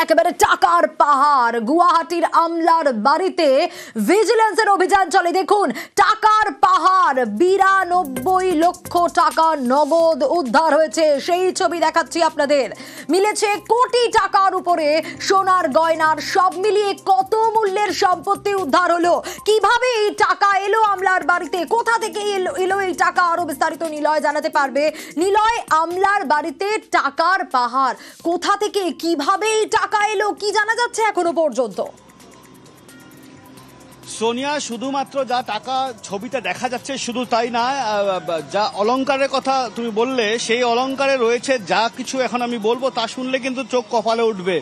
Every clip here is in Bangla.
একেবারে টাকার পাহাড়। গুয়াহাটির আমলার বাড়িতে ভিজিলেন্সের অভিযান চলে। দেখুন, টাকার পাহাড়, 92 লক্ষ টাকা নগদ উদ্ধার হয়েছে। সেই ছবি দেখাচ্ছি আপনাদের। মিলেছে কোটি টাকার উপরে সোনার গয়নার। সব মিলিয়ে কত মূল্যের সম্পত্তি উদ্ধার হলো, কিভাবে এই টাকা এলো আমলার বাড়িতে, কোথা থেকে এলো এই টাকা, আরো বিস্তারিত নিলয় জানাতে পারবে। নিলয়, আমলার বাড়িতে টাকার পাহাড়, কোথা থেকে কিভাবে এই টাকা এলো, কি জানা যাচ্ছে এখনো পর্যন্ত? সোনিয়া, শুধুমাত্র যা টাকা ছবিতে দেখা যাচ্ছে শুধু তাই না, যা অলংকারের কথা তুমি বললে সেই অলংকারে রয়েছে যা কিছু এখন আমি বলবো তা শুনলে কিন্তু চোখ কপালে উঠবে।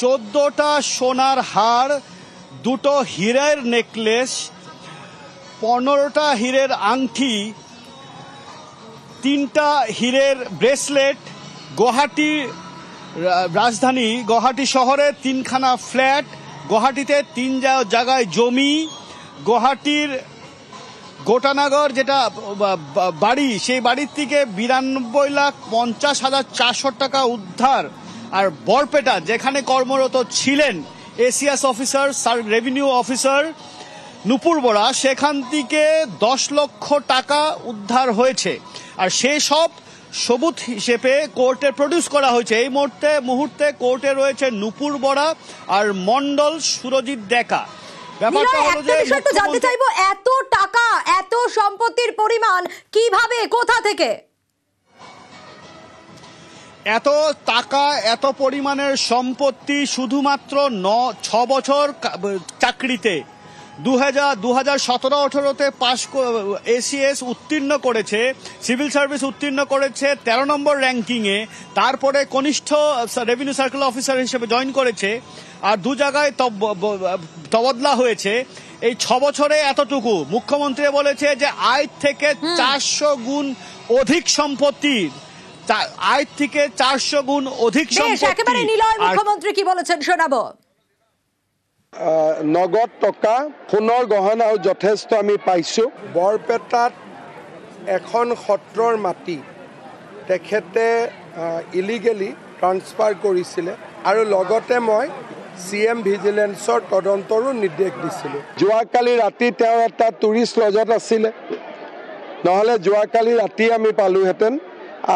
14টা সোনার হার, 2টো হীরের নেকলেস, 15টা হীরের আংটি, 3টা হীরের ব্রেসলেট, গুয়াহাটি রাজধানী গুয়াহাটি শহরে 3খানা ফ্ল্যাট, গুয়াহাটিতে 3 জায়গায় জমি, গুয়াহাটির গোটানগর যেটা বাড়ি, সেই বাড়ির থেকে 92,50,400 টাকা উদ্ধার। আর বরপেটা যেখানে কর্মরত ছিলেন এসিএস অফিসার, রেভিনিউ অফিসার নুপুর বরা, সেখান থেকে 10 লক্ষ টাকা উদ্ধার হয়েছে। আর সেই সব সবুত হিসেবে কোর্টে প্রডিউস করা হয়েছে। এই মুহূর্তে কোর্টে রয়েছে নুপুর বরা আর মন্ডল সুরজিৎ ডেকা। ব্যাপারটা হলো যে জানতে চাইবো, এত টাকা, এত সম্পত্তির পরিমাণ কিভাবে, কোথা থেকে? এত টাকা, এত পরিমাণের সম্পত্তি শুধুমাত্র 6 বছর চাকরিতে 2017-18-তে পাস এসিএস উত্তীর্ণ করেছে, সিভিল সার্ভিস উত্তীর্ণ করেছে 13 নম্বর র্যাঙ্কিংয়ে। তারপরে কনিষ্ঠ রেভিনিউ সার্কেল অফিসার হিসেবে জয়েন করেছে, আর 2 জায়গায় তবদলা হয়েছে। এই 6 বছরে এতটুকু। মুখ্যমন্ত্রী বলেছে যে আয় থেকে 400 গুণ অধিক সম্পত্তি, আয় থেকে 400 গুণ অধিক সম্পত্তি। একেবারে নিলয়, মুখ্যমন্ত্রী কি বলেছেন শোনাবো। নগদ টকা, সোণৰ গহনাও যথেষ্ট আমি পাইছোঁ। বৰপেটাত এখন সত্ৰৰ মাটি তেখেতে ইলিগেলি ট্ৰান্সফাৰ কৰিছিলে, আৰু লগতে মই CM ভিজিলেন্সৰ তদন্তৰো নিৰ্দেশ দিছিলোঁ। যোৱাকালি ৰাতি তেওঁ এটা টুৰিষ্ট লজত আছিলে, নহ'লে যোৱাকালি ৰাতি আমি পালোহেঁতেন।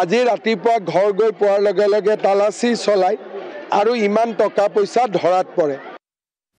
আজি ৰাতিপুৱা ঘৰ গৈ পোৱাৰ লগে লগে তালাচী চলাই আৰু ইমান টকা পইচা ধৰাত পৰে।